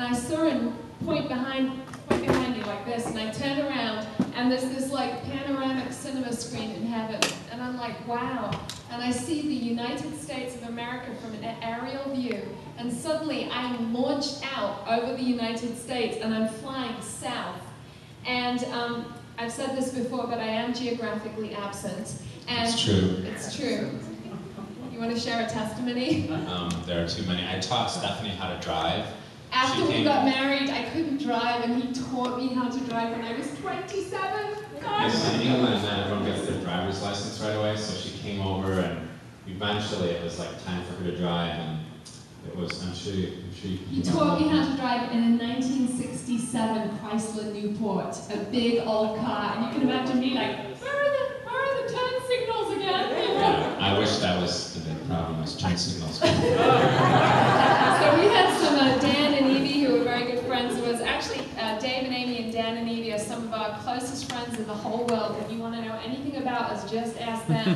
I saw him point behind me like this, and I turned around, and there's this like panoramic cinema screen in heaven, and I'm like, wow. And I see the United States of America from an aerial view, and suddenly I'm launched out over the United States, and I'm flying south. And I've said this before, but I am geographically absent. And it's true. It's true. You want to share a testimony? There are too many. I taught Stephanie how to drive. After we got married, I couldn't drive, and he taught me how to drive when I was 27. Gosh. In England, everyone gets their driver's license right away, so she came over, and eventually it was like time for her to drive, and it was, I'm sure you He taught me how to drive in a 1967 Chrysler Newport, a big old car, and you can imagine me like, where are the turn signals again? Yeah, I wish that was the big problem, was turn signals. So we had some Dan and Evie, who were very good friends. It was actually Dave and Amy and Dan and Evie are some of our closest friends in the whole world. If you want to know anything about us, just ask them.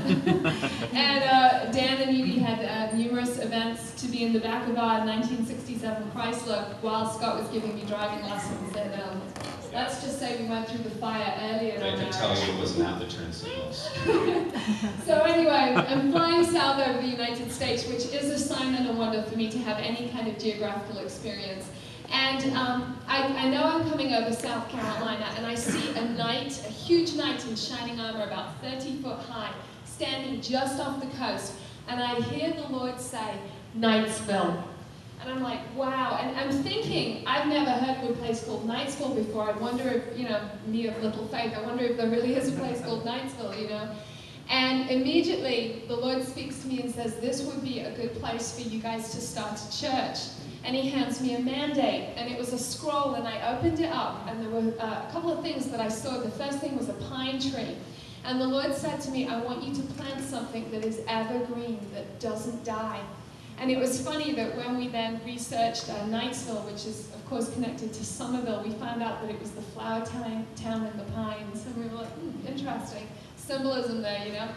And Dan and Evie had numerous events to be in the back of our 1967 Chrysler while Scott was giving me driving lessons. And let's just say we went through the fire earlier in our marriage. I can tell you it wasn't at the turn signals. So anyway, I'm flying south over the United States, which is a sign and a wonder for me to have any kind of geographical experience. And I know I'm coming over South Carolina, and I see a knight, a huge knight in shining armor, about 30 foot high, standing just off the coast. And I hear the Lord say, Knightsville. And I'm like, wow. And I'm thinking, I've never heard of a place called Knightsville before. I wonder if, you know, me of little faith, I wonder if there really is a place called Knightsville, you know. And immediately, the Lord speaks to me and says, this would be a good place for you guys to start a church. And he hands me a mandate, and it was a scroll, and I opened it up, and there were a couple of things that I saw. The first thing was a pine tree. And the Lord said to me, I want you to plant something that is evergreen, that doesn't die. And it was funny that when we then researched Knightsville, which is, of course, connected to Somerville, we found out that it was the flower town in the pines. And we were like, interesting. Symbolism there, you know.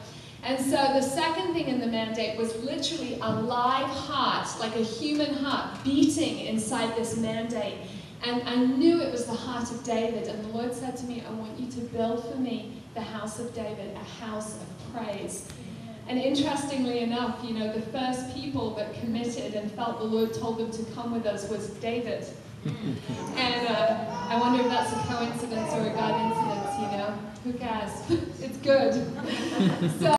And so the second thing in the mandate was literally a live heart, like a human heart, beating inside this mandate. And I knew it was the heart of David. And the Lord said to me, I want you to build for me the house of David, a house of praise. And interestingly enough, you know, the first people that committed and felt the Lord told them to come with us was David. And I wonder if that's a coincidence or a God incident, you know. Who cares? It's good. So